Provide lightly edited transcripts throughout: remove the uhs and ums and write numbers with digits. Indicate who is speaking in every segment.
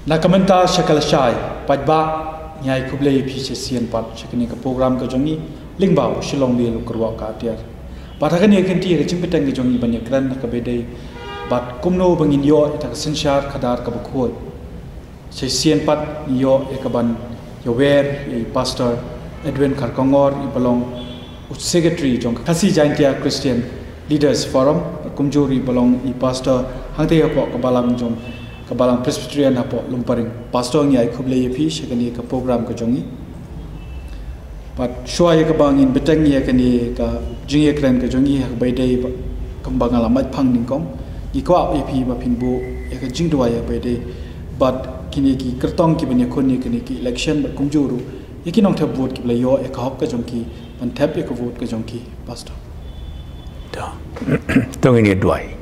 Speaker 1: Na Ka Mynta Sha Ka Lashai Padba Nyai Kublai Pi Sesian Pat Shakini ka program ka jongi Lingbao Shillong Mail Kyrwoh ka Atiar Batakani kenti ka chimpetang ka jongi banyak kran ka bedai bat kumno bangin yo ita ka synshar khadar ka khuid Sesian Pat yo ekaban yower I pastor Edwin Kharkongor I balong secretary jong kasi jaintia Christian Leaders Forum kumjuri balong I pastor hangte po ka balang jong kabalang Presbyterian hapo lumparing pastor ngi ay kublai pi shakani ka program ka jongi pat shwa ya ka bangin betang ya kani ka jingye kran ka jongi ha bai dai kambang ala mat phang ning kong gi kwa ap ba phingbu ya ka jingdwa ya bai dai but kini ki kertong ki bani khoni kani ki election ba kumjuru yaki nong thap vote ki layo e ka hop ka jongki ban thap e ka vote ka jongki pastor
Speaker 2: da tong ini dwai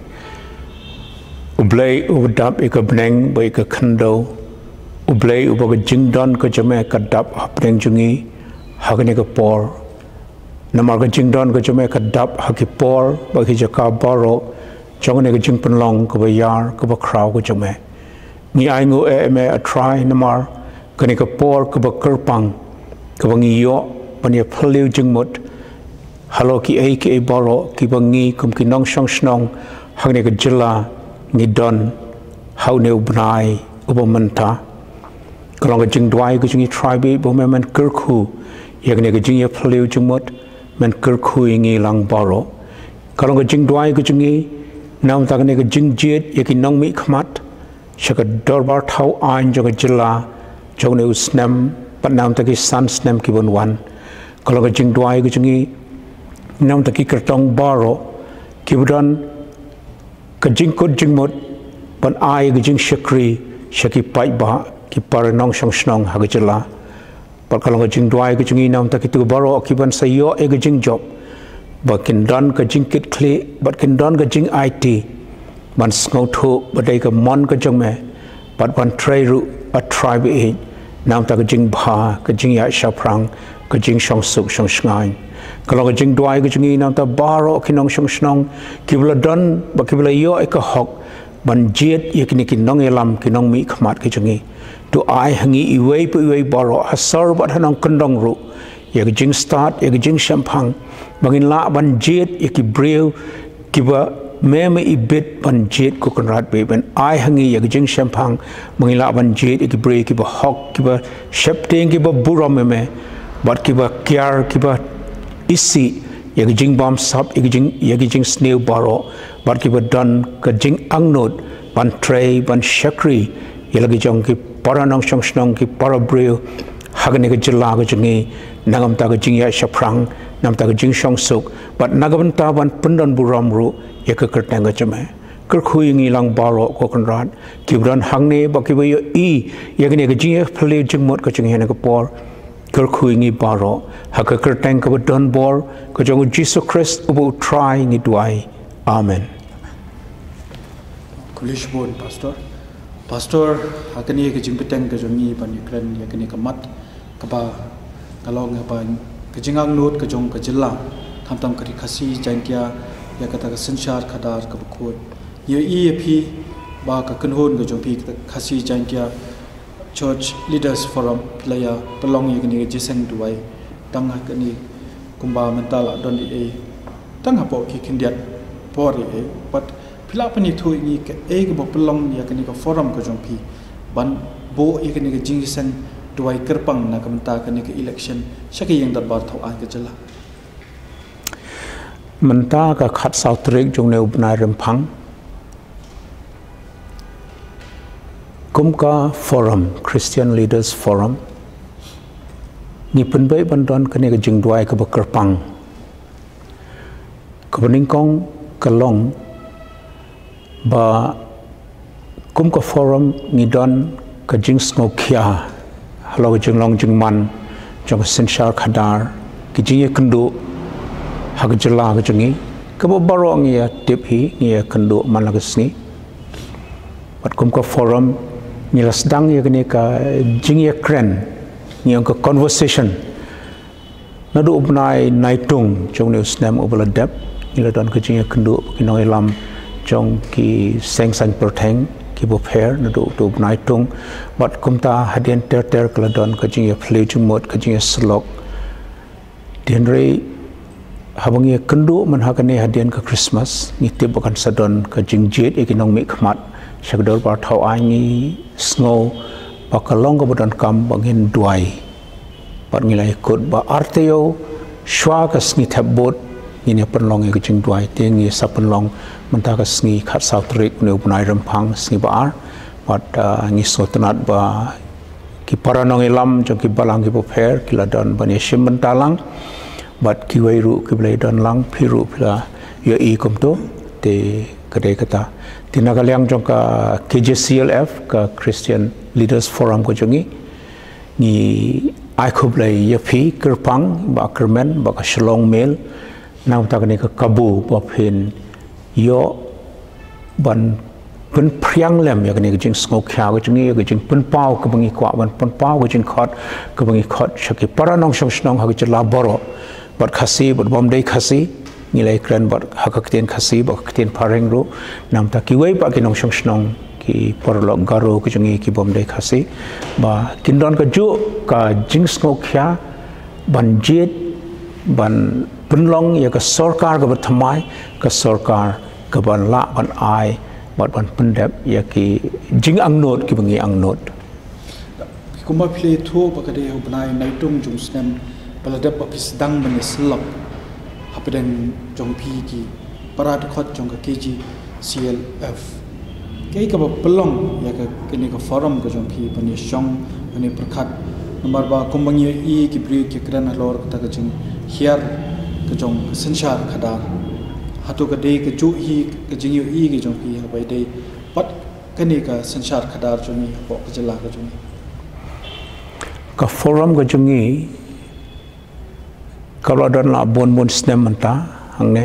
Speaker 2: ublay ubdap ika beneng ba ika khando ublay ubaga jingdon ka jame ka dap hapneng jungi hagani ka por namar ka jingdon ka jame ka dap haki por ba ki jaka baro jongane ka jingpanlong ka ba yar ka ba kraw ka jame ni aingu me a try namar kani ka por ka ba kerpang ka ba ngiyo panya phliu jingmut halo ki ai ki baro ki ba ngi kum ki nong shong snong hagani ka jilla ni don how new bnai ubamanta kalong ka jing dwai ka jingi tribe bo men kirku yagne ka jingi phliu jumot men kirku ngi lang baro kalong ka jing dwai ka jingi nam ta ka jing jied yaki nong mi khmat shaka dorbar thau ain jo ka jilla jo ne usnam pat nam ta ki san snam ki bon wan kalong ka jing dwai ka jingi nam ta ki kertong baro ki budon ka jing kod jing mot ban ai ka jing shakri shaki pai ba ki par nong shong snong ha ga jela par kalong ka jing dwai ka jingi nam ta ki tu baro ki ban sayo e ka jing job ba kin don ka jing kit kle bat kin don ka jing it ban sngo tho ba dai ka mon ka jong me bat ban trai ru a tribe e nam ta ka jing bha ka jing ya sha prang ka jing shong suk shong sngai kalau ka jing dwai ka jingi nam ta baro kinong shong snong kibla don ba kibla yo e ka hok ban jied yakini kinong elam kinong mi khmat ka jingi to ai hangi iwei pu iwei baro asar bat hanong kondong ru yak jing start yak jing shampang bangin la ban jied yaki breu kiba meme I bit ban jied ko konrat be ban ai hangi yak jing shampang bangin la ban jied yaki breu kiba hok kiba shepting kiba buram meme bat kiba kyar kiba isi yagi jing bom sap yagi jing snail baro bar ki badan ka jing angnot ban tray ban shakri yalagi jong ki paranong shong snong ki parabreu hagane ka jilla ka jingi nagam ta ka jing ya shaprang nam ta ka jing shong suk bat nagam ta ban pundan buram ru yak ka tang ka jame kar khui ngi lang baro ko konrat ki bran hangne ba ki ba I yagane ka jing phale jing mot ka jing hena ka por kar khui ngi baro haka kar tang ka don bor ko jong Jesus Christ ubu try ngi duai amen
Speaker 1: kulish bon pastor hakani ka jimpetang ka jongi ban ukran yakani ka mat ka ba kalong ha ban ka jingang not ka jong ka jilla thamtam kari khasi jankia yakata ka synshar khadar ka khuid ye ep ba ka kanhon ka jong pi khasi jankia Church Leaders Forum playa pelong yakni jiseng duai tang hakani kumba mental don e tang hapo ki kindiat por e but pila pani thu ni ke e go pelong yakni ka forum ko jongpi ban bo yakni jiseng duai kerpang na kamta kani ka election shaki yang darbar thau an ka jala
Speaker 2: menta ka khat sau trek jong ne ubnai rempang Kumka Forum, Christian Leaders Forum, ni penbai bandon kene ke jing duai ke bekerpang, ke beningkong kelong, ba Kumka Forum ni don ke jing snokia, halo ke jing long jing man, jong synshar khadar, ke jing ye kendu, hak jela ke jingi, ke baro ngi ya tip hi ngi ya kendu man la ke sni, bat Kumka Forum ni lasdang ya kene ka jingya kren ni ang ka conversation nadu upnai naitung jong ne snam ubala dep ni la don ka jingya kendu kinong elam jong ki seng sang perteng ki bo pher na do to nai tung bat kumta hadian ter kladon ka jing ya play chung mot ka jing ya slok den rei habangi kendu man hakane hadian ka Christmas ni te bukan sadon ka jing jied ekinong mi khmat shagdor bar thau ai ni snow pakalong ka bodan kam bangin duai bat ngilai kut ba arteo shwa ka sngi thabot ni penlong e jing duai te ngi sa penlong menta ka sngi khat sautrik ne ubnai rampang sngi ba ar bat ngi sotanat ba ki paranong ilam jong ki balang ki bo pher ki ladon bani shim mentalang bat ki wairu ki blai don lang phiru phla ya e kom to te kade kata tinagalyang jong ka KJCLF ka Christian Leaders Forum ko jongi ni ai khoblai ya phi kerpang ba kermen ba ka Shillong Mail nang ta ka kabu ba phin yo ban pen priang lem ya ka jing sngo kha ko jongi ka jing pen pau ka bangi kwa ban pen pau ko jing khot ka bangi khot shaki paranong shong ha ka la boro bat khasi bat bom dei khasi nilai kran bat hakakten khasi ba hakten pareng ro nam ta ki wei ba ki nong shong snong ki porlok garo ki jongi ki bom dei khasi ba kindon ka ju ka jing sngo kha ban jied ban penlong ya ka sarkar ka bathamai ka sarkar ka ban la ban ai bat ban pendep ya ki jing angnot ki bangi angnot
Speaker 1: kuma play tho ba ka de ubnai naitung jung snem baladap apis dang ban slok hapedeng jong pi ki parat khot jong ka KG CLF kei ka pelong ya ka kini ka forum ka jong pi pani shong pani prakhat namar ba kumbangi e ki bri ki kran halor ka ka jing hiar ka jong synshar khadar hatu ka de ka ju hi ka jing yu e ki jong pi ha bai de pat kani ka synshar khadar jong ni po ka jala ka jong
Speaker 2: ka forum ka jong ni kalau don la bon snem menta hangne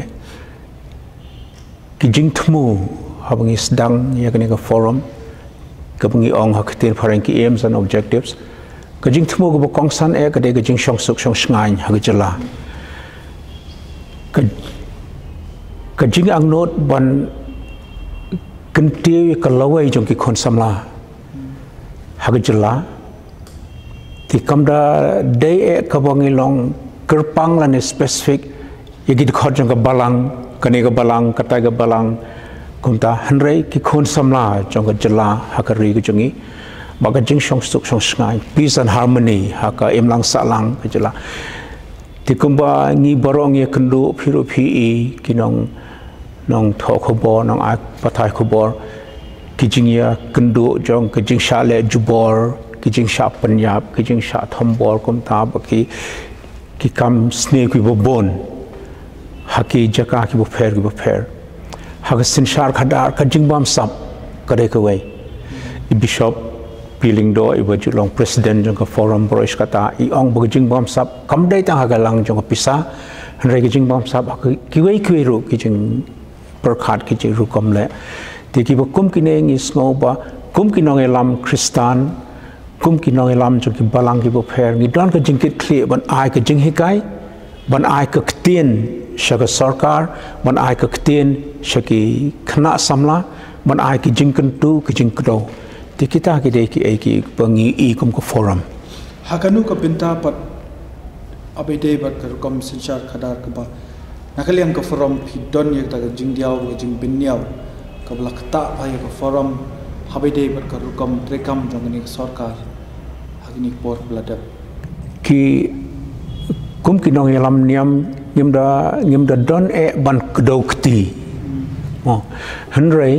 Speaker 2: ki jing thmu habangi sedang ya kani ka forum ka bangi ong hakten pareng ki aims and objectives ka jing thmu ko kong san e ka de ka jing shong suk shong sngai ha ga jala ka jing ang not ban kentiu ka lawai jong ki khon samla ha ga jala ti kamda de e ka bangi long kerpang lan specific yagi khot jong ka balang kani ka balang katai ka balang kumta hanrei ki khon samla jong ka jala hakari ku jongi baga jing shong suk shong sngai peace and harmony haka emlang salang ka jala tikumba ngi borong ye kendu phiru phi kinong nong tho khobor nong a pathai khobor ki jing ya kendu jong ka jing sha le jubor ki jing sha panyab ki jing sha thombor kumta baki ki kam snake ki bon haki jaka ki bo pher hak synshar khadar ka jingbam sap kare ka wei bishop peeling do I waju long president jong ka forum broish kata I ong bo jingbam sap kam dai ta hagalang jong ka pisa hanre ki jingbam sap ki wei ru ki jing perkhat ki jing ru kom le ti ki bo kum ki ne ngi snow ba kum ki nong elam kristan kum ki nong elam jong ki balang ki bo pher ngi don ka jing kit clear ban ai ka jing hikai ban ai ka ktien shaka sarkar ban ai ka ktien shaki khna samla ban ai ki jing kentu ki jing kdo ti kita ki de ki ai ki bangi I kum ko forum
Speaker 1: hakanu ka pinta pat abede bat ka kom synshar khadar ka ba nakaliam ka forum phi don ye ta jing diaw jing binniaw ka blakta bhai ka forum habede bat ka kom trekam jong ni sarkar hagini por bladap
Speaker 2: ki kum ki nong elam niam ngim da don e ban kdo kti mo hanrei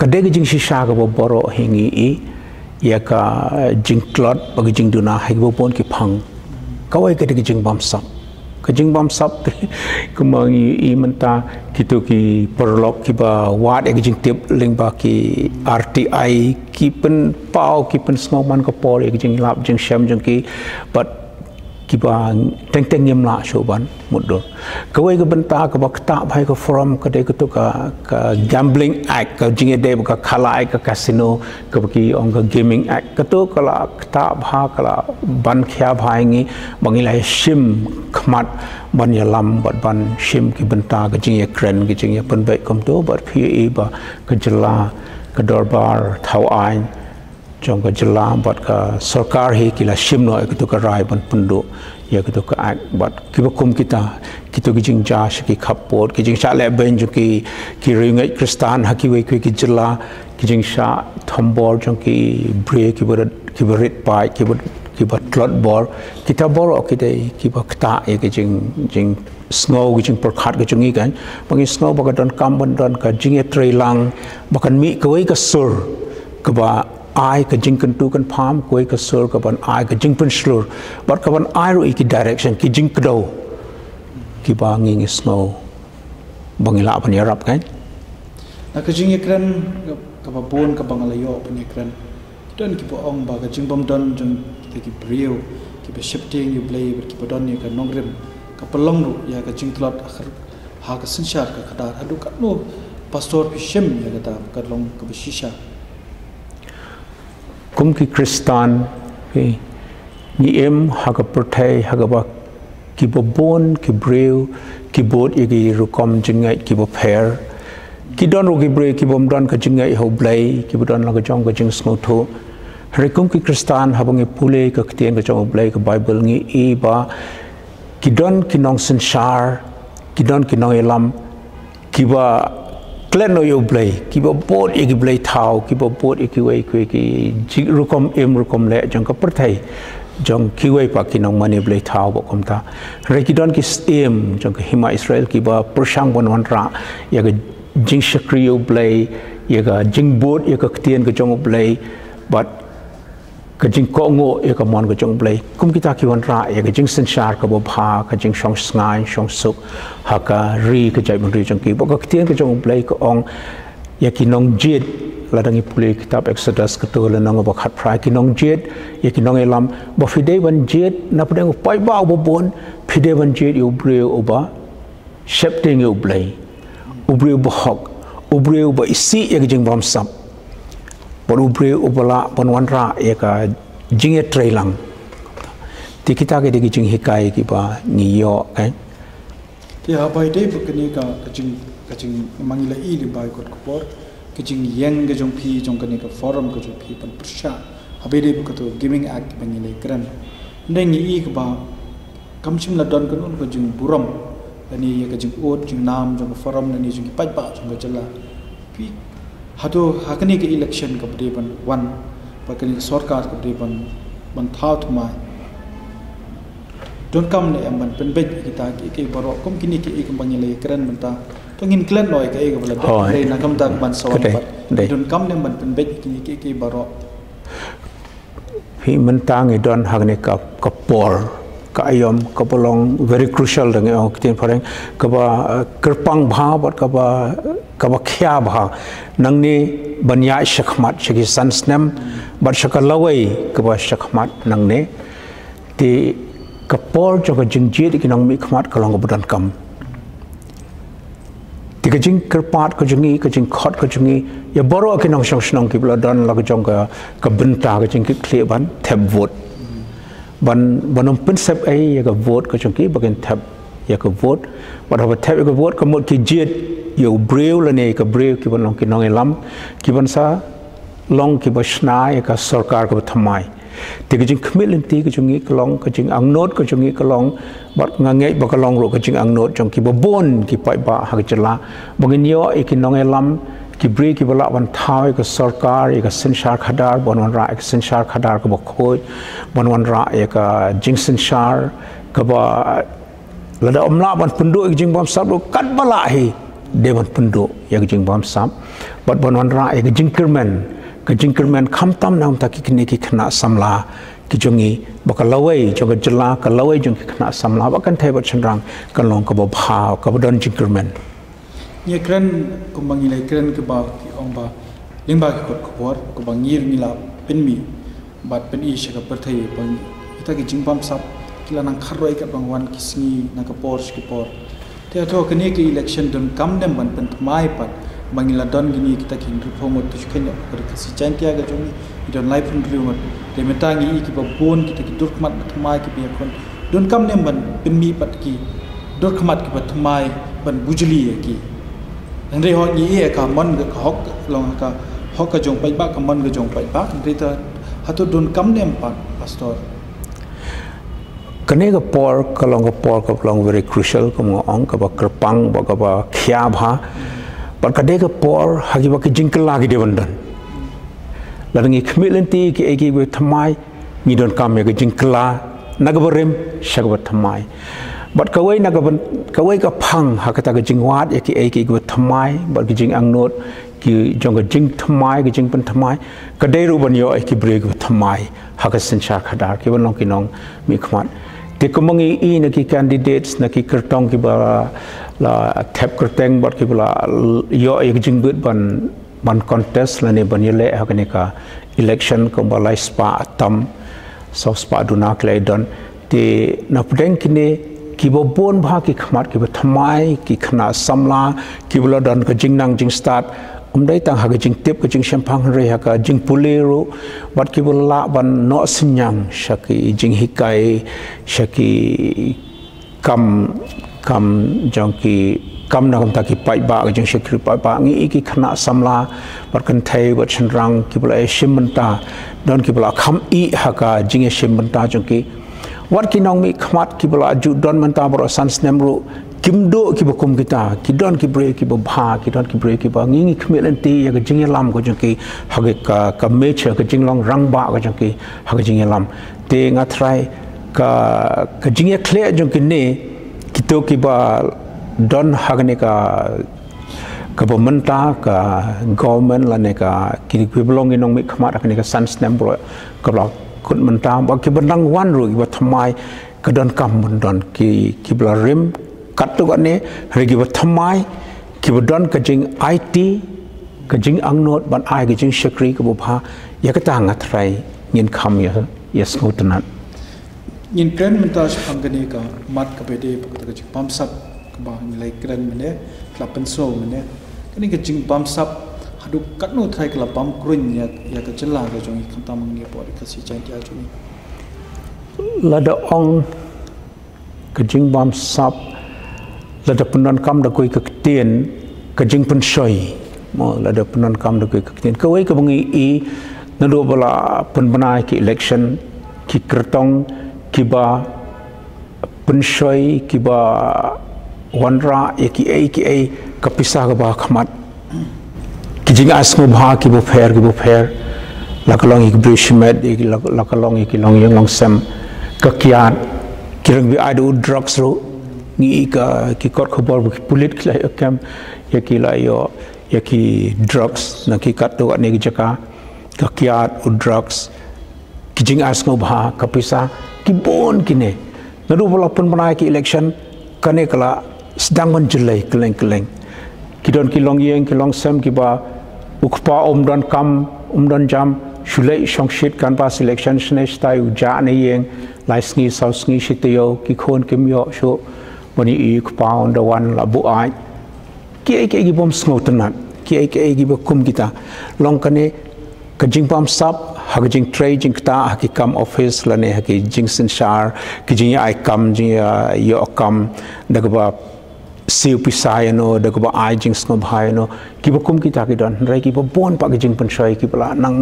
Speaker 2: kadeg jing shisha ka bo boro hingi I ya ka jing klot bag jing duna hai bo pon ki phang kawai kadeg jing bam sap ka jing bam sap kumangi I menta kitu ki perlok ki ba wat e jing tip ling ba ki RTI ki pen pau ki pen snowman ka por e jing lap jing sham jing ki but kiba teng yem la shoban mudur kawai ka benta ka bakta bhai ka forum ka de ka gambling act ka jinge de ka khalai ka casino ka ki ong ka gaming act ka to kala ta bha kala ban khya bhai ngi bangilai shim khmat ban yalam bat ban shim ki benta ka jinge kren ki jinge pan bai kom to bat phi ba ka jala khadar bar thau ain trong ka jela bat ka sarkar hi kila shim no ek tu ka rai ban pundu ya ka tu ka ak bat ki kum kita kitu ki jing ja shi ki khapot ki jing sha le ben ju ki ringai kristan ha ki we ki jela ki jing sha thombor jong ki bre ki rit pai ki klot bor kita bor ki dei ki ba kta e ki jing snow ki jing per khat ki jing kan bangi snow ba ka don kam ban don ka jing e trei lang ba kan mi ka we ka sur ka ba ai ka jing kan tu kan pham koi ka sur ka ban ai ka jing pun slur but ka ban ai ro ki direction ki jing kdo ki ba ngi snow bangi la ban yarap kan
Speaker 1: na ka jing ekran ka ba bon ka bangalayo pan ekran don ki bo ong ba ka jing bom don jong ki brio ki be shifting you play ki bo don ni ka nongrim ka pelong ru ya ka jing tlot akhir ha ka synshar ka khadar adu ka no pastor pi shem ya ka ta ka long ka be shisha
Speaker 2: kum ki kristan ki Ngim ha ka perthai ha ka ba ki bo bon ki brio ki bot ki rukom jingai ki bo pair ki don ro ki bre ki bom don ka jingai ho blai ki bo don la ka jong ka jing snow tho rekum ki kristan ha bangi pule ka ktien ka jong blai ka bible ngi e ba ki don ki nong synshar ki don ki nong elam ki ba klen no yo blai ki ba bot e ki blai thau ki ba bot e ki wei ki ji rukom em rukom le jong ka perthai jong ki wei pa ki nong mani blai thau bo kom ta re ki don ki em jong ka hima israel ki ba persang bon wan ra ya ga jing shakriyo blai ya ga jing bot ya ka ktien ka jong blai but ka jing ko ngo ya ka mon ka jong blai kum kita ki wan ra ya ka jing synshar ka bo pha ka jing shong sngai shong suk ha ka ri ka jai mon ri jong ki bo ka ktien ka jong blai ka ong ya ki nong jied ladangi pule kitab exodus ka to la nong ba khat phrai ki nong jied ya ki nong elam bo fide ban jied na pdeng pai ba bo bon fide ban jied yo bre oba shepting yo blai ubre bohok ubre ba isi ya jing bom sap bon ubre ubala bon wanra ya ka jing e trailang ti kita ke de jing hikai ki ba ni yo kan
Speaker 1: ti ha bai dei bukani ka jing mangila i li bai kot kopor ke jing yang ge jong phi jong kani ka forum ka jong phi pan persha ha bai dei bukato giving act bangile kran ndeng i ka ba kamchim la don kan un ko jing buram ani ya ka jing ot jing nam jong forum nani jing pai ba jong jala pi hado hakani ke election ka bde ban one pa kani sarkar ka bde ban thau thmai don kam ne am ban pen bet kita ke baro kom kini ke ek bangile kran manta to ngin klan noi ka ek bala re na kam tak ban sawan ba don kam ne ban pen bet kini ke baro
Speaker 2: hi mentang i don hakani ka por ka ayom ka polong very crucial dang e oktin pareng ka ba kerpang bha bat ka ba khya bha nangni banya shakhmat shaki sansnem bat shakalawai ka ba shakhmat nangne ti kapor jo ka jingje ki nang mi khmat ka long budan kam ti ka jing kerpat ka jingi ka jing khot ka jingi ya boro ki nang shong snong ki bla don la ka jong ka binta ka jing ki khle ban thep vote ban prinsip ai ya ka vote ka chungki bagen thap ya ka vote but have thap ya ka vote ka mot ki jied yo breu la ne ka breu ki ban long ki nong elam ki ban sa long ki ba shna ya ka sarkar ka thamai ti ka jing khmil ti ka chungi ka long ka jing ang not ka chungi ka long bat ngangai ba ka long ro ka jing ang not chong ki ba bon ki pai ba ha ka chla bagen yo e ki nong elam ki bre ki bala ban thai ka sarkar ka synshar khadar bon wan ra ka synshar khadar ka ba khuid bon wan ra ka jing synshar ka ba lada omla ban pundu jing bom sab kat bala hi de ban pundu ya jing bom sab bat bon wan ra ka jing kermen kham tam nam ta ki kini ki khna samla ki jongi ba ka lawai jong jala ka lawai jong ki khna samla ba kan thai ba chandrang kan long ka ba bha ka ba don jing kermen
Speaker 1: ye kran ko bangile kran ke ba ki ong ba lingba ki kot khobor ko bangir mila penmi bat pen i shaka perthai bang ita ki jingpam sap kila nang kharoi ka bangwan kisni na ka por ki por te atho kani ki election don kam dem ban pen mai pat bangila don gini kita kin reform to shkenya ko ka si chantia ga jomi idon life in real de metangi ki ba bon kita ki durkmat mai ki be kon don kam dem ban penmi pat ki durkmat ki pat mai ban bujli ki Andre ho ni e ka mon ka hok long ka thok ka jong pai ba kaman ka jong pai ba rita hatu don kam nem pat pastor
Speaker 2: kene ka por kalong very crucial ko mo ong ka ba kerpang ba ka ba khya bha par ka de ka por hagi ba ki jingkla gi de bandan langi khmilanti ki egi be thamai ni don kam ya ki jingkla nagabarim shagba thamai but kawai nagaban kawai ka phang hakata ka jingwat ya ki egi go thamai but ki jing angnot ki jong ka jing thamai ki jing pan thamai ka de ru ban yo ai ki break thamai haka synshar khadar ki ban long ki nong mi khmat te komangi I na ki candidates na ki kertong ki ba la thep kerteng but ki bala yo ai ki jing but ban contest la ne ban yele haka ne ka election ko ba lai spa tam so spa duna klai don te na pdeng kine ki bo bon bha ki khmat ki ba thamai ki khna samla ki bala don ka jingnang jing start dai tang ha ka jing tip ka jing shampang re ha ka jing pulero wat ki bala ban no sinyang shaki jing hikai shaki kam jong ki kam na kam ta ki pai ba ka jing shakri pai ba ngi ki khna samla par kan thai wat chenrang ki bala shimanta don ki bala kham I ha ka jing shimanta jong ki wat ki nong mi khmat ki bala ju don manta bro sans nemru kimdo ki bakum kita ki don ki break ki bha ki don ki break ki ba ngi khmelanti ya ka jing lam ko jong ki ha ka mecha ka jinglong rang ba ka jong ki ha ka jing lam te nga try ka jing clear jong ki ne ki to ki ba don ha ka ne ka pementa ka government la ne ka ki belong nong mi khmat ka ne ka sans nemru ka bla kun menta ba ki bandang wan ru ki ba thamai ka don kam don ki bla rim kat tu ne regi ba thamai ki ba don ka jing IT ka jing angnot ban ai ka jing shakri ka bha ya ka ta ngat rai ngin kham ya smutanat
Speaker 1: ngin kren menta shangani ka mat ka bede ka jing pam sap ka ba nilai kren mene klapen so mene kani ka jing pam sap hadu kat no thai ka pam krun ya ka chela ka jong kham mang ni por ka si chan ya jong
Speaker 2: la da ong ka jing pam sap la da punan kam da koi ka tien ka jing pen shoi mo la da punan kam da koi ka tien ka wai ka bangi I na do bala pen banai ki election ki kertong ki ba pen shoi ki ba wanra ya ki ai ka pisah ka ba khmat ki jing asmo bha ki bo fair la ka long ik brishmet la ka long ik long yang long sam ka kiat kirang bi adu drugs ro ngi ka ki kot khobor pulit klai kam ya ki la yo ya ki drugs na ki kat to ne ki jaka ka kiat u drugs ki jing asmo bha ka pisa ki bon ki ne na du bala pun banai ki election kane kala sedang menjelai keleng ki don ki long yeng ki long sam ki ba ukpa don kam don jam shulai shong shit kan pas election shne stai u ja ne yeng lai sngi sau sngi shityo ki khon kim yo sho bani ukpa on the one la bu ai ki bom smotanat ki ba kum kita long kane ka jing pam sap ha jing trade jing ta ha ki kam office la ne ha ki jing synshar ki jing ai kam jing yo kam daga ba siu pisai no daga ba ai jing sngom hai no ki ba kum kita ki don rai ki ba bon pa ki jing pen shoi ki bala nang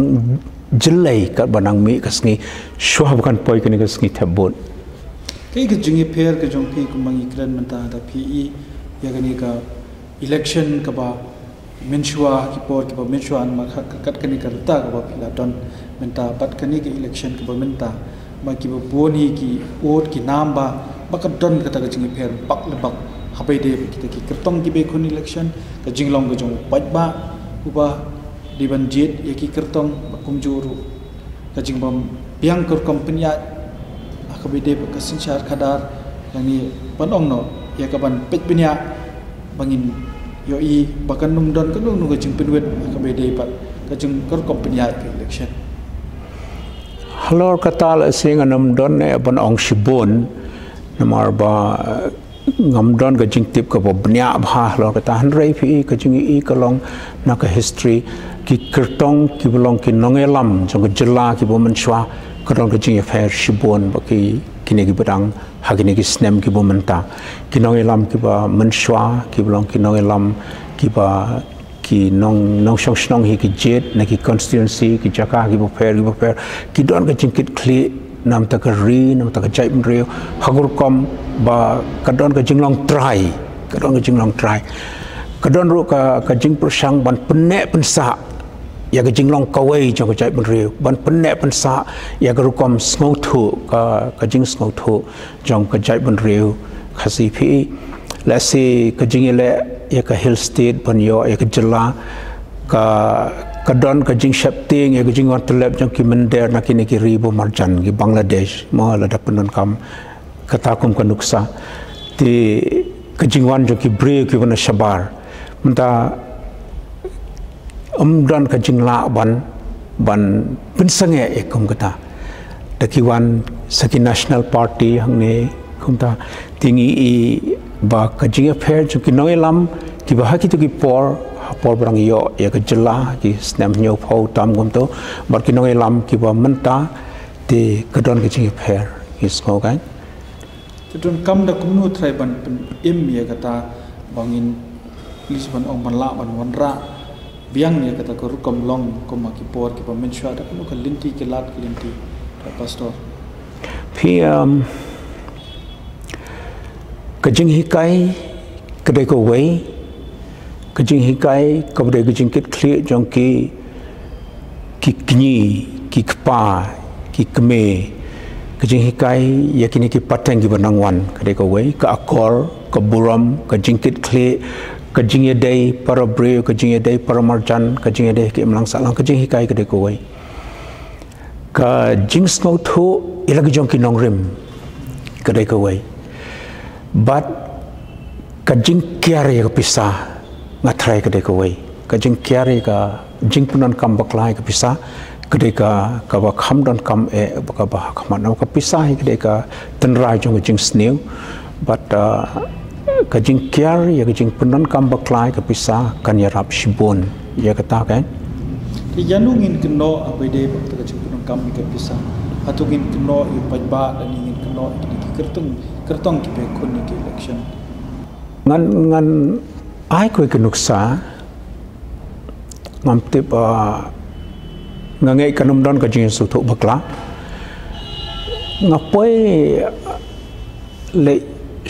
Speaker 2: jelai ka banang mi ka sngi shwa bukan poi ki ni ka sngi thabon
Speaker 1: kai ka jing pair ka jong ki kumangi kran manta da PE ya ga ni ka election ka ba menshua ki por ki ba menshua an ma kat kani ka ta ka ba pila don menta pat kani ki election ka ba menta ma ki ba boni ki vote ki nam ba ka don ka ta ka jing pair bak le bak hapai de kita ki kertong ki be khon election ka jinglong ka jong pat ba uba diban jied ya ki kertong kum juru ka jingbam biang kor company ya ka be de ka synshar khadar yang ni panong no ya ka ban pet pinya bangin yo I bakan num don ka nung ka jing penwet ka be de pat ka jing kor company ya ki election
Speaker 2: halor katal sing anam don ne ban ong shibon namar ba ngam don ka jing tip ka ba bnya bha lo ka ta han rei phi ka jing I ka long na ka history ki kertong ki belong ki nongelam jong ka jela ki bo man shwa ka dong ka jing fair shibon ba ki kini ki badang ha kini ki snem ki bo menta ki nongelam ki ba man shwa ki belong ki nongelam ki ba ki nong song hi ki jied na ki constituency ki jaka ki prepare ki don ka jingkit kli nam ta ka ri nam ta ka jai bin reu hagur kom ba ka don ka jinglong try ka don ru ka jing persang ban penne pensa ya ka jinglong kawai jong ka jai bin reu ban penne pensa ya ka ru kom sngo thu ka jing sngo thu jong ka jai bin reu khasi phi let's say ka jing le ya ka hill state ban yo ya ka jela ka don ka jing shapting ya ka jing wan telep jong ki mender na kini ki ribu marjan ki Bangladesh mo la da penun kam kata kum ka nuksa ti ka jing wan jong ki bre ki wan shabar menta don ka jing la ban pinsange e kum kata da ki wan saki national party hang ne kum ta tingi i ba ka jing affair jong ki noi lam ki ba ha ki to ki por barang yo ya ka jela ki snam nyo phau tam gom to bar ki noi lam ki ba menta te ka don ka jing affair is ko kan
Speaker 1: don kam da kum nu thrai ban im ya kata bangin lisban ong ban la ban wan ra biang ya kata ko rukom long ko ma ki por ki ba men shwa da ko linti ki lat ki linti pastor
Speaker 2: phi ka jing hikai ka dei ko wei ka jing hikai ka dei ka jing kit khli jong ki kni ki kpa ki kme ka jing hikai ya kini ki pateng ki banangwan ka dei ko wei ka akor ka buram ka jing kit khli ka jing ye dei para bre ka jing ye dei para marjan ka jing ye dei ki mlang salang ka jing hikai ka dei ko wei ka jing snow thu ila ki jong ki nong rim ka dei ko wei but ka jing kiari ka pisa ngatrai ka dei ko wei ka jing kiari ka jing punan kam bakla ka pisa ka dei ka ba kham don kam e ba ba khaman ka pisa ka dei ka tenrai jong ka jing snew but ka jing kiari ka jing punan kam bakla ka pisa kan ya rap shibon ya ka ta kan
Speaker 1: ti yanungin kno abai dei ba ka jing punan kam ka pisa atugin kno yu pajba dan ingin kno ki kertong ki be kun ki election
Speaker 2: ngan ai koi ke nuksa ngam tip ngangai kanum don ka jing su thu bakla ngapoi le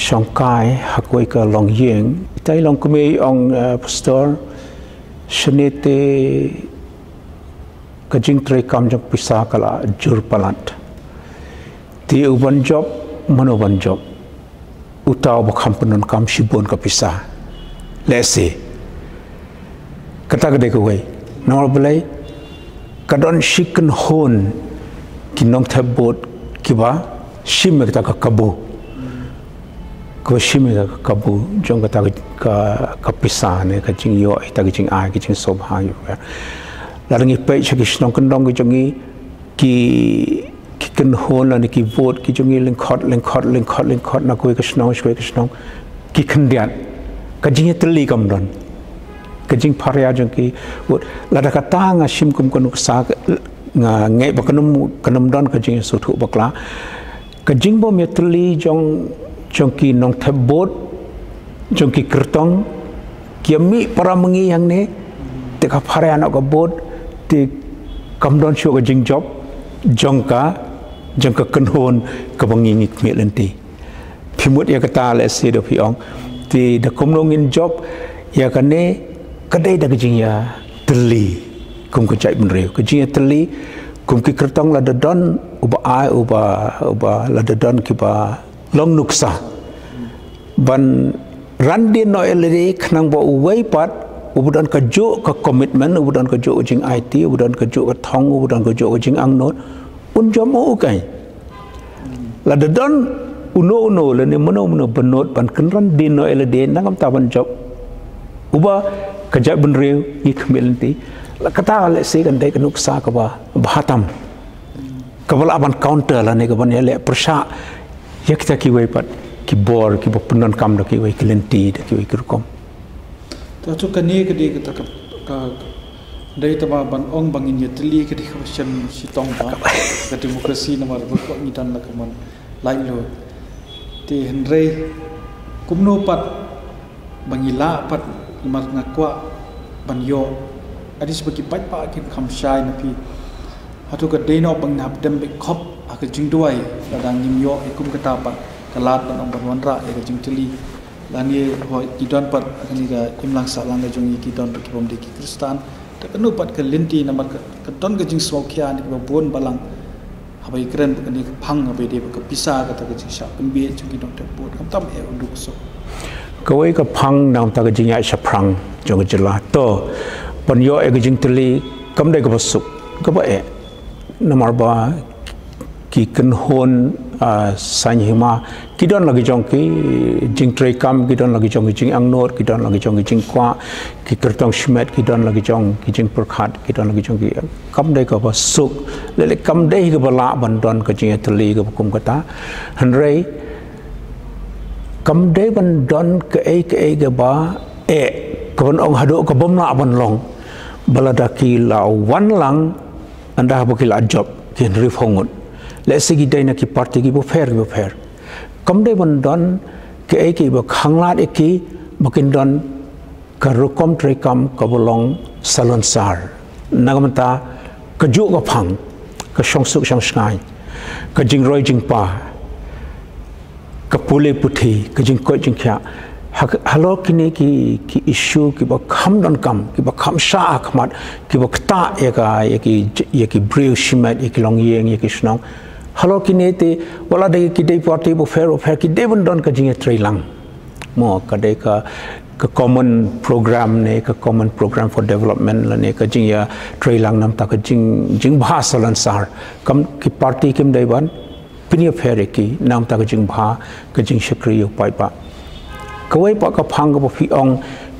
Speaker 2: shongkai hakoi ka long yeng tai long kumi ong pastor shnete ka jing tre kam jok pisa kala jur palat ti uban job manoban job utaw ba khampunun kam shibon ka pisa let's say kata gede ko wei nor belai kadon shiken hon kinong thabot kiba shim ta ka kabu ko shim ka kabu jong kata ka pisa ne ka jing yo ta ka jing ai ka jing sob ha yo larangi pe chaki shnong kandong ki jongi ki kan hon ani ki vote ki jongi lengkhot na koi ka shnong ki khandian ka jing tli kam don ka jing pharia jong ki vote la da ka ta nga shim kum kanuk sa nga ngai ba kanum don ka jing su thu bakla ka jing bo me tli jong ki nong thabot jong ki kertong ki mi para mengi yang ne te ka pharia na ka bot ti kam don shu ka jing job jong ka kenhon ka bangi ngik mi lenti phimut ya kata le se do phiong ti da komnong in job ya kane kadai da jing ya teli kum ka chai bunre ka jing ya teli kum ki kertong la da don uba ai uba la da don ki ba long nuksa ban randi no elri khnang bo uwei pat ubudan ka jo ka commitment ubudan ka jo jing IT ubudan ka jo ka thong ubudan ka jo jing angnot un jom o kai la da don uno le ne mono benot ban kenran din no elde nangam ta ban job uba ka ja bun reu ni khmelenti la kata le se kan dai kanuk sa ka ba bhatam ka bala ban counter la ne ka ban le prasha yakta ki wei pat ki bor ki punan kam da ki wei klenti da ki wei kurkom
Speaker 1: ta chu kani ka di ka dai ta ban ong bangin yetli ka di question si tong ba ka demokrasi namar ko ni tan la ka man lai lo ti henry kumno pat bangila pat mar ngakwa ban yo adi sebagai pai pa kin kham shai na pi hatu ka deno bang na dem be khop ak jing duai la dang nim yo ikum kata pa kalat ban ong ban wanra e jing tili lani ho kidon pat ani ga imlang sa lang ga jong kidon ki bom de ki kristan ta kanu pat ka linti namar ka don ga jing so khia ni ba bon balang habai kren ka ni phang habai de ka pisa ka ta ga jing sha pin be jing kidon ta bon kam tam e unduk so
Speaker 2: kawai ka phang nam ta ga jing ya sha prang jong jela to pan yo e ga jing tili kam de ka basuk ka ba e namar ba ki kan hon san hima kidon lagi jong ki jing trei kam kidon lagi jong jing angnot kidon lagi jong jing kwa ki kertong shmet kidon lagi jong ki jing perkhat kidon lagi jong ki kam dei ka basuk le kam dei ka bala ban don ka jing teli ka kum kata hanrei kam dei ban don ka e ga ba e ka ban ong hado ka bom na ban long balada ki la wan lang anda ba ki la job ki rif hongut le segi dai na ki party ki bo fair kam dei ban don ke ai ki ba khanglat ki makin don ka rukom trei kam ka bolong salon sar nagamta ka ju ka phang ka shong suk shang skai ka jing roi jing pa ka pule puthi ka jing koi jing kya halo kini ki issue ki ba kham don kam ki ba kham sha akhmat ki ba kta ye ki brew shimat ye ki long yeng ye ki snong halo kini te wala de ki dei party bo fair ki dei bon don ka jing trei lang mo ka dei ka common program ne ka common program for development la ne ka jing ya trei lang nam ta ka jing bha salan sar kam ki party kim dei ban pinia fair ki nam ta ka jing bha ka jing shakri yo pai pa kawai pa ka phang ka phi ong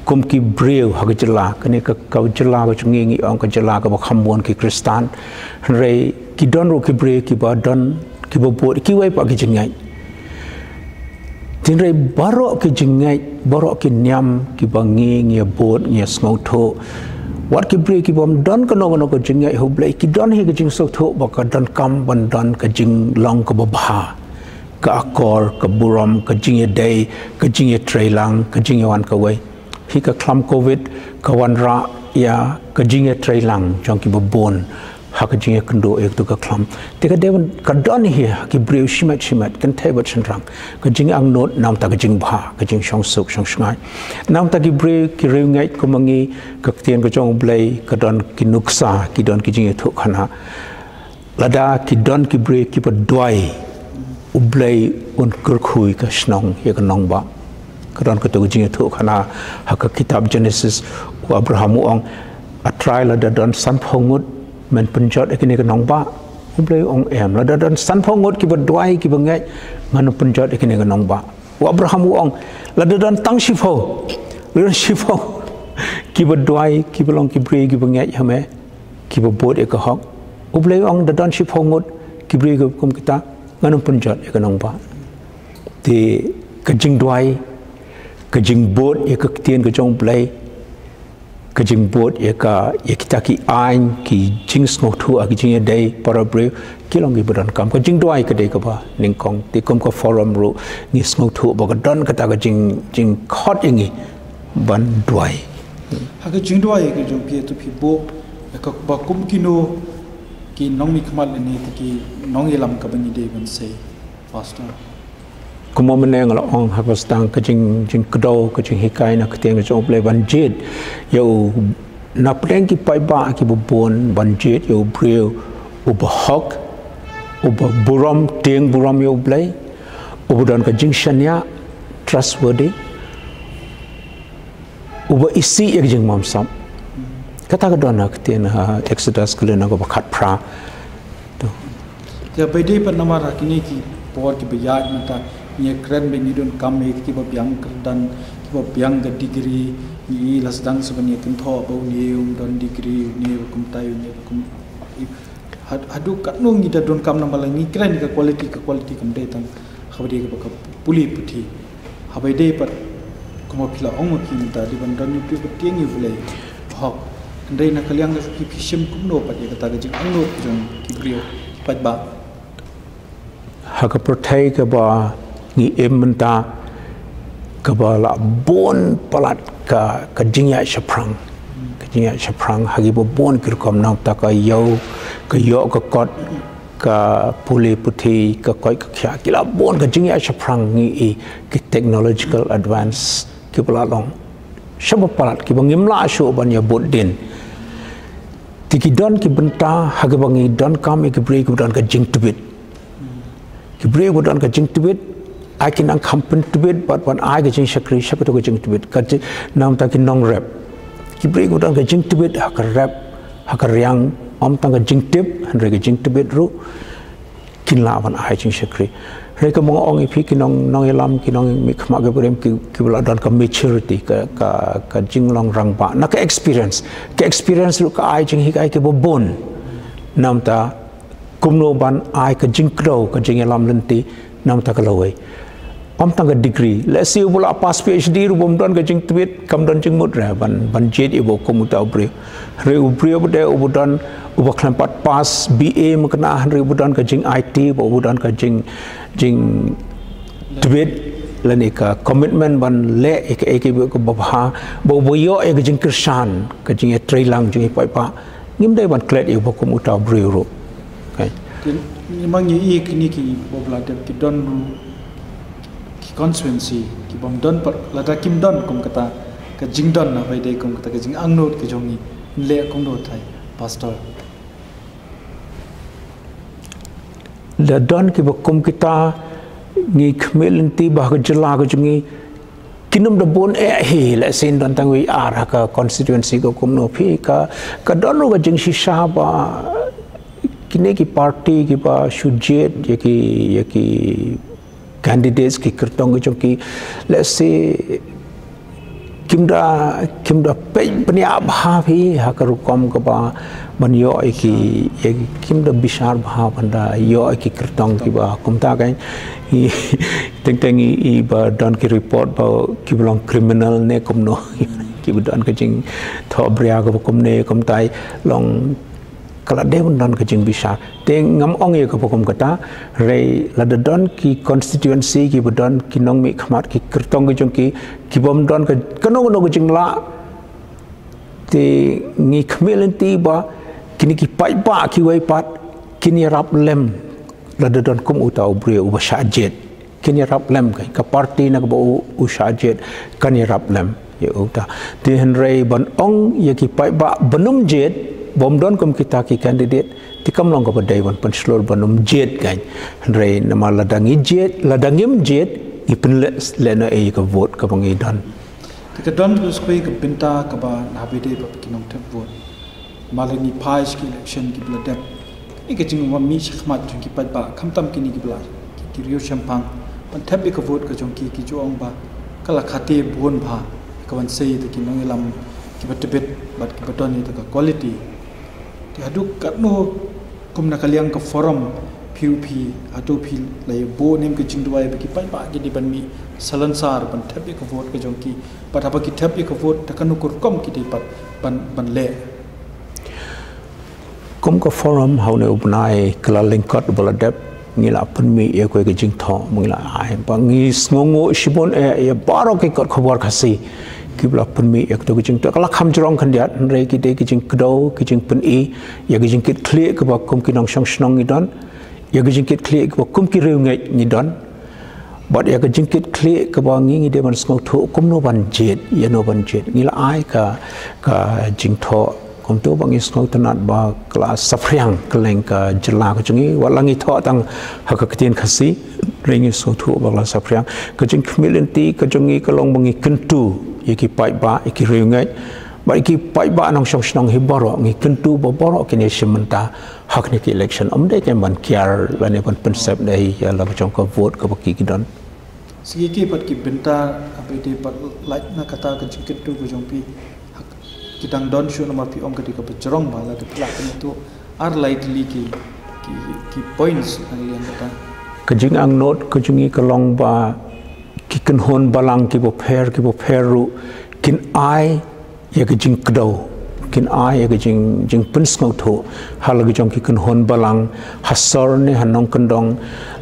Speaker 2: kum ki brew ha ka jala kane ka jala ka chungi ngi ong ka jala ka ba khamwon ki kristan rei ki don ro ki brew ki ba don ki ba bo ki wai pa ki jingai tin rei baro ki jingai baro ki nyam ki ba ngi bot ngi smau tho wat ki brew ki bom don ka no ka jingai ho blai ki don hi ka jing so tho ba ka don kam ban don ka jing long ka ba bha ka akor ka buram ka jing day ka jing trei lang ka jing wan ka wai hi ka klam covid ka wan ra ya ka jing trei lang jong ki ba bon ha ka jing kando ek tu ka klam te ka dewan ka don hi ki brew shimat kan thai bat chan rang ka jing ang not nam ta ka jing bha ka jing shong suk shong shngai nam ta ki brew ki rew ngai ko mangi ka tien ka jong blai ka don ki nuksa ki don ki jing thu khana lada ki don ki brew ki pa dwai ublai un khui ka snong ye ka nong ba kadon ka tu jing thu khana ha ka kitab genesis wa abraham ong a trial la don san phongut men punjot ekini ka nong ba ublai ong em la don san phongut ki ba dwai ki ba ngai man punjot ekini ka nong ba wa abraham ong la don tang shifo le shifo ki ba dwai ki ba long ki bre ki ba ngai hame ki ba bot e ka hok ublai ong don shifo ngut ki bre ka kum kita nganum punjot e ka nong ba ti ka jing dwai ka jing bot e ka tien ka jong play ka jing bot e kita ki ain ki jing sngo thu a ki jing day para bre ki long gi badan kam ka jing dwai ka dei ka ba ning kong ti kom ka forum ru ni sngo thu ba ka don ka ta ka jing khot ingi ban dwai
Speaker 1: ha ka jing dwai ka jong ki tu phi bo ka ba kum ki no ki nong mi khamal ni ki nong yelam ka bani de ban sei pastor
Speaker 2: kuma meneng la ong ha pastang ka jing kdo ka jing hikai na kteng ka jong play ban jied yo na pleng ki pai ba ki bon ban jied yo brew u ba hok u ba buram teng buram yo play u don ka jing shanya trustworthy u ba isi ek jing mam sam kata ka don na kteng ha exodus klen ko ba khat pra to
Speaker 1: ya bai dei pan namar hakini ki por ki bayat mata ye kren be ni don kam me ki ba byang dan ki ba byang ga degree ni lasdang sebani tin tho ba ni don degree ni kum tayu ni kum hadu kat no ngi da don kam na malang ni kren ka quality kam de tang khabri ka puli puthi habai dei par kuma phila ong ki ta di ban don ni pi tieng ni vle hok ndai na kalyang ga ki phishim kum no pa ye ka ta ga jing ang no jong ki brio pat ba
Speaker 2: ha ka prothai ka ba ngi ementa ka ba la bon palat ka jingya shaprang jing ya chaprang hagi bo bon kir kom nam ta ka yo ka kot ka puli puthi ka koi ka khya kila bon ka jing ya chaprang ni ki technological advance ki pala long shab palat ki bangim la shu ban ya bot din tiki don ki benta hagi bangi don kam ki break don ka jing tibit ki break don ka jing tibit I can accompany to it, but when I get in shakri, shakato get into it, cut now taking non rap. Keep break with a jink to it, hacker rap, hacker young, tanga jink tip, and reg jink to it, ru, kin lav and I ching shakri. Recamo only picking on no alarm, kinong make magabrim, kibla don't come maturity, ka jing long rang ba. Naka experience look I ching hikai kibo bone. Namta kumno ban I ka jink crow, ka jing alarm lenti, namta kalaway. Tanga degree. Let's say you pass PhD, you don ka jing tweet, come down jing mudra, ban jied ibo komuta ubre. Re ubre ubude ubudon ubaklampat pass BA makna re ubudon ka jing IT, ubudon ka jing tweet lanika commitment ban le ek ko babha bo boyo ek jing krishan ka jing trai lang jing pa ngim dai ban klet ibo komuta ubre ro. Okay.
Speaker 1: Memang ni ki bobla ki don constituency ki bom don par lada kim don kum kata ka jing don na vai dei kum kata ka jing angnot ki jongi le kum do thai pastor
Speaker 2: la don ki kum kita ngi khmelenti ba ka jala ka jongi kinum da bon he la sin don tang wi ar ka constituency ko kum no phi ka don ro ka jing shisha ba kine ki party ki ba jied ki candidates ki kirtong ki let's say kimda pe pania bha bhi hakar kom ka ba ban yo ki kimda bishar bha banda yo ki kirtong ki ba kumta kai teng I ba don ki report ba ki belong criminal ne kumno ki don ka jing thobria ka kumne kumtai long kalau dia pun don kecing bisa, teng ngam ong ye kepokom kata, rei lada don ki constituency ki bedon ki nong mi khamat ki kertong ki bom don ke kanong kecing la, te ngi khmelenti ba kini ki pai ba ki wai pat kini rap lem lada don kum utau brio uba Sha jied kini rap lem ka party nak ba u Sha jied kani rap lem ye uta te henrei ban ong ye ki pai ba benum jied bom don kum kita ki candidate ti kam long ka badai ban penslor banum jied kan rei nama ladangi jied ladangim jied I penle lena e ka vote ka bangi don
Speaker 1: ka don plus koi ka binta ka ba na bede ba kinong tap vote malani pais ki election ki bladap I ka jing wa mi khmat ki pat ba khamtam ki ni ki bla ki rio champang pan tap ka vote ka jong ki jo ong ba kala khate bon bha ka wan sei ta ki nong lam ki batbet bat ki baton ni ta ka quality aduk katno kum nakaliang ka forum PUP atu phil lai bo nem ke jingduai ki pai ba ki di ban mi salansar ban thapi ka vote ka jongki patapa ki thapi ka vote takanu kur kom ki di pat ban le
Speaker 2: kum ka forum haune ubnai kala lingkot baladep ngila pun mi ye ko ke jing tho mungla ai ba ngi sngongo shibon e baro ke kot khobor khasi kibla pun mi ek to kijing to kala kham jrong khandiat re ki de kijing kdo kijing pun I ya kijing kit clear ke ba kum kinong shong snong ni don ya kijing kit clear ke ba kum ki reu ngai ni don but ya kijing kit clear ke ba ngi de ban sngo tho kum no ban jied ya no ban jied ni la ai ka jing tho kum to bang is sngo tanat ba kala safriang keleng ka jela ka chungi walangi tho tang ha ka kitien khasi ring is so tho ba la safriang ka jing khmilenti ka chungi ka long bangi kentu iki pai ba iki riungai ba iki pai ba nong song snong hi boro ngi kentu bo boro kini sementa hak ni ki election omde ke ban kiar lane ban pensep dai ya la chong ko vote ko ki don
Speaker 1: sigi pat ki benta apete pat like na kata ka jingket tu ko jongpi kitang don shu namar pi om ka di ka bajrong ba la de plak tu ar lightly ki points yang kata
Speaker 2: ka jing ang note ko jungi ka long ba ki kan hon balang ki bo pher ru kin ai ya ki jing kdo kin ai ya ki jing pun sngo tho hal gi jong ki kan hon balang hasor ne hanong kandong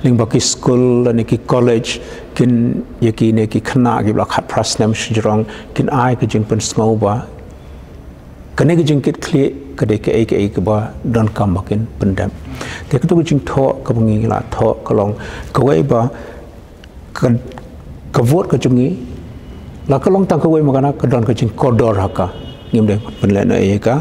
Speaker 2: ling ba ki school ne ki college kin ya ki ne ki khna gi bla khat prasnam shjrong kin ai ki jing pun sngo ba kene ke jingkit kli kade ke ke ba don kam makin pendam te ketu jing tho ka bungi la tho kalong ka wei ba ka vote ka jungi la kalong tang ka wei magana ka don ka jing kodor haka ngim de penle na e ka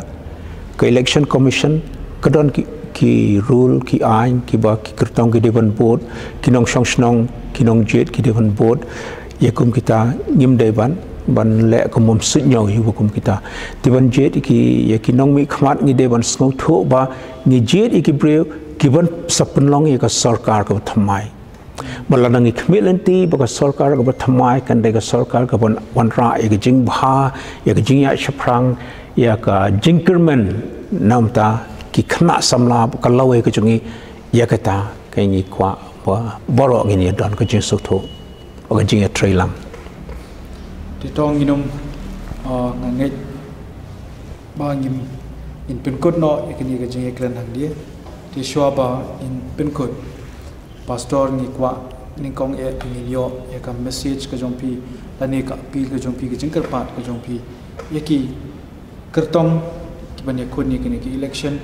Speaker 2: election commission ka don ki rule ki ain ki ba ki kertong ki dewan board ki nong song snong ki nong jied ki dewan board ye kum kita ngim de ban le ko mom su nyau yu kum kita dewan jied ki ye ki nong mi khmat ni dewan sngo tho ba ni jied ki breu ki ban sapen long ye ka sarkar ka thamai balanang ni khmilanti ba ka sarkar ka thamai kan de ka sarkar ka ban wan ra ye ki jing bha ye ki jing ya shaprang ya ka jinkerman namta ki khna samla ka lawe ka chungi ya ka ta ka ni kwa boro ngi ni don ka jing su tho ka jing ya trailang
Speaker 1: ti tong inum ngai ba ngim in pin kod no ikini ka jing eklan hang dia ti shwa ba in pin kod pastor ni kwa ni kong e ni yo ya ka message ka jong pi lani ka pi ka jong pi ka jing kar pat ka jong pi ya ki kertong ki ban ya khod ni ki election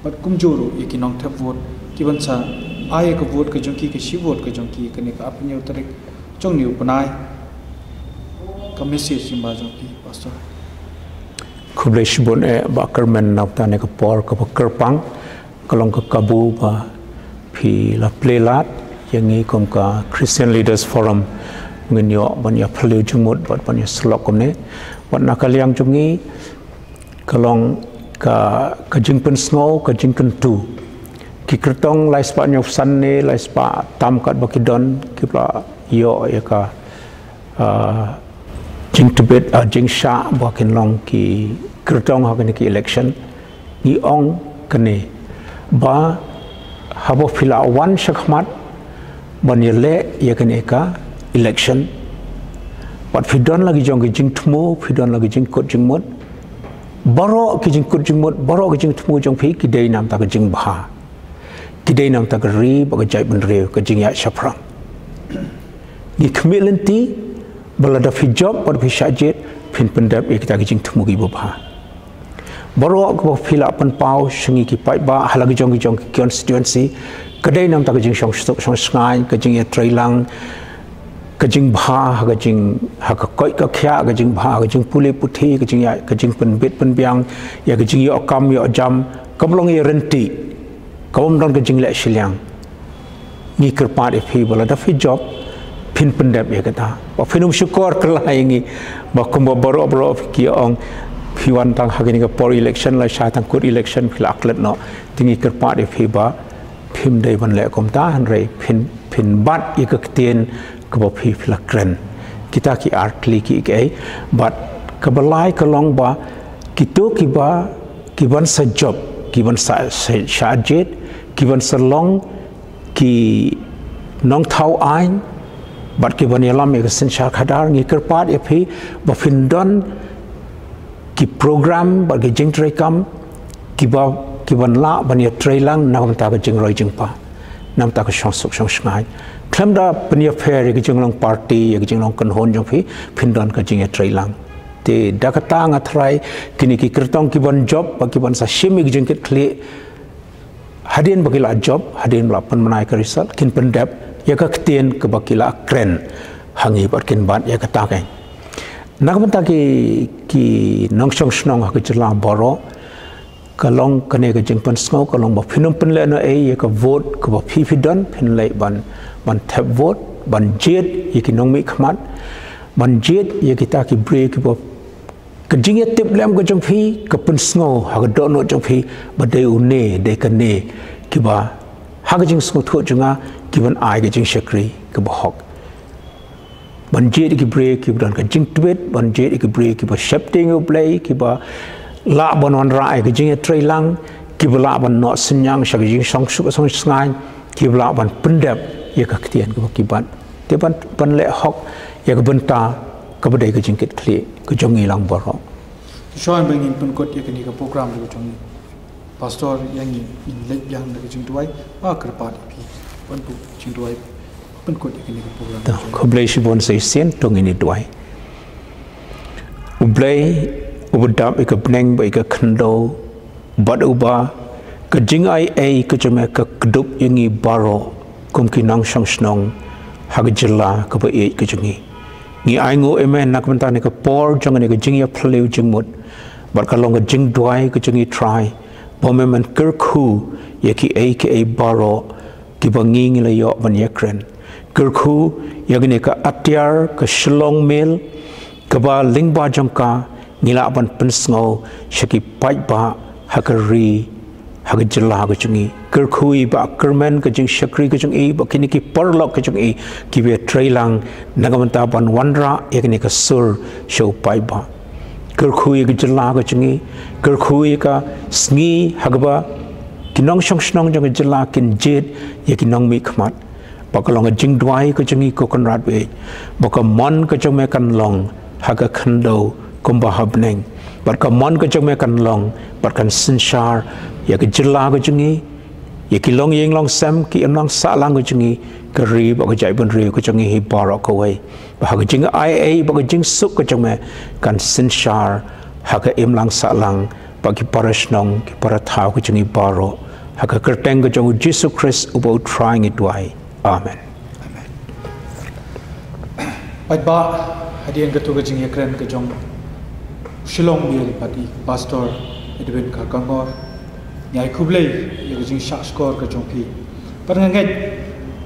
Speaker 1: but kumjuru iki nong thap vote ki ban sa ai ka vote ka jong ki shi vote ka jong ki kani ka apni utarik chong ni upanai ka message simba jong ki pastor
Speaker 2: khublish bon e ba kermen napta ne ka por ka kerpang kalong ka kabu ba phi la playlat yangi kom ka Christian Leaders Forum ngin yo ban ya phlu jumut ban ya slok kom ne ban nakaliang jungi kalong ka jingpen snow ka jingpen tu ki kertong lai spa nyop san ne lai spa tam kat bakidon ki pla yo ya ka jing tibet jing sha bakin long ki kertong ha ki election ni ong kane ba habo phila wan shakhmat ban ye le ya kane ka election but fidon lagi jong jing thmo fidon lagi jing kot jing mot baro ki jing kut jing mot baro ki jing thmu jong phi ki dei nam ta ka jing bha ki dei nam ta ka ri ba ka jai ban re ka jing ya shaprang ni khmilanti bala da fi job par fi shajet phin pendap e kita ki jing thmu ki bha baro ko phila pan pau shingi ki pai ba halagi jong ki constituency ka dei nam ta ka jing song sngai ka jing ya trailang ka jing bha ka jing ha ka koi ka khya ka jing bha ka jing pule puthi ka jing ya ka jing pen bit pen biang ya ka jing yo kam yo jam kamlong ye renti kom don ka jing le shiliang ni kerpa de phi bala da fi job phin pen dap ya kata ba phinum syukur kelai ngi ba kum baro ki ong phi wan tang ha ka por election la sha tang kut election phi aklet no tingi kerpa de phi ba phim dei ban le kom ta han rei phin bat ye ka tien kabo phi flakren kita ki artli ki ke but kabalai kalong ba kito ki ba ki ban sa job ki ban sa shajet ki ban sa long ki nong thau ain but ki ban yalam ek synshar khadar ngi kerpat e phi ba fin don ki program ba ge jing trai kam ki ban la ban ye trailang nam ta ga jing roi jing pa nam ta ka shong suk shong sngai klamda penia fair ki jinglong party ki jinglong kan hon jong phi phindon ka jing e trailang te dakata nga thrai kini ki kertong ki ban job ba ki ban sa shimi ki jing ket khle hadin bagila job hadin la pan manai ka result kin pendap ya ka ktien ka bakila kren hangi bar kin ban ya ka ta kai nakmanta ki nongshong snong ha ki chla boro kalong kane ka jing pan snow kalong ba phinum pen le no e ya ka vote ka ba phi don phin lai ban tap vote ban jied ye ki nong mi khmat ban jied ye kita ki break bo ka jing ye tip lem ka jong phi ka pen snow ha ka do no jong phi ba de u ne de ka ne ki ba ha ka jing snow tho junga ki ban ai ka jing shakri ka ba hok ban jied ki break ki ban ka jing tibet ban jied ki break ki ba shapting u play ki ba la ban wan rai ka jing ye trailang ki ba la ban no sinyang sha ka jing song su song sngai ki ba la ban pendap ya ka ktian ko ki ban te ban le hok ya ka benta ka badai ka jingkit kli ka jongi lang boro
Speaker 1: shoin bangin pun kot ya ka ni ka program ko jongi pastor yang in le yang ka jing tuai a kerpat pi pun pu jing tuai pun kot ya ka ni ka program
Speaker 2: ko blai shi bon sai sen tong ini tuai u blai ubadap ika beneng ba ika kendo bat uba ka jing ai ka jame ka kedup yangi baro kum kinang shang snong hag jilla ka ba ka jungi ngi ai ngo emen nak Ka Mynta ni ka por jang ni ka jing ya pleu jingmut bar ka long ka jing dwai ka jungi try bome man kerku yaki aka baro ki bangi ngi la yo ban yakren kerku yagni ka Atiar ka Shillong Mail ka ba lingba jangka ngila ban pensngo shaki pai ba hakari hag jilla ka jungi kerkui ba kermen ka jing shakri ka jungi ba kini ki parlok ka jungi ki be trailang na Ka Mynta ban wandra yagni ka sur show pai ba kerkui ka jilla ka jungi kerkui ka sngi hagba kinong shong jang jilla kin jied ya kinong mi khmat bakalong jing dwai ka jungi ko kan rat be bakamon ka jong me kan long haga khando kumba habneng bakamon ka jong me kan long barkan synshar ya ka jilla ka jungi ya kilong yeng long sam ki anong sa lang ka jungi ka ri ba ka jai ban ri ka jungi hi barok ko wei ba ka jing ai ba ka jing suk ka jong me kan synshar haga im lang sa lang bagi para senong ki para tahu ke jengi baro haka kerteng ke jengu Jesus Christ about trying it why amen
Speaker 1: Baik ba hadian ketua ke jengi keren ke jong Shillong Mail padi pastor Edwin Kakangor nyai kublai ya ke jeng syak skor ke jong pi paranganget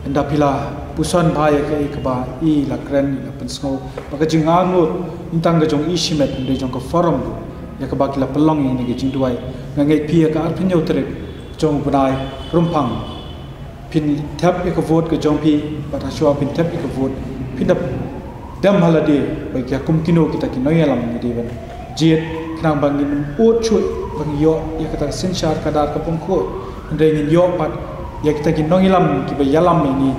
Speaker 1: enda pila pusan bahaya ke ba I la keren la pensngo bagi jeng angut intang ke jong isimet de jong ke forum ya ka bakla pelong ini ke jingduai ngai pia ka arpinyo trek jong bunai rumpang pin tap ke vote ke jong pi pada shwa pin tap ke vote pin dam halade bagi akum kino kita kino yalam ni de ban jied knang bang ni ut chui bang yo ya kata synshar khadar ka pungko ndai ni yo pat ya kita kino yalam ki ba yalam ni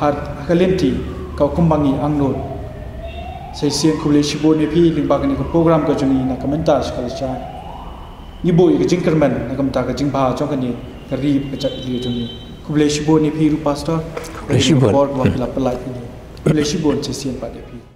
Speaker 1: har kalenti ka kumbangi angnot saya siang kuliah sibu ni pi limbagan ni program ka jungi na Ka Mynta Sha Ka Lashai ni boy ka jingkerman na Ka Mynta ka jingba jong ka ni ka rib ka chat li jungi kuliah sibu ni pi ru pastor kuliah sibu por wa pila pelai ni kuliah sibu saya siang pada pi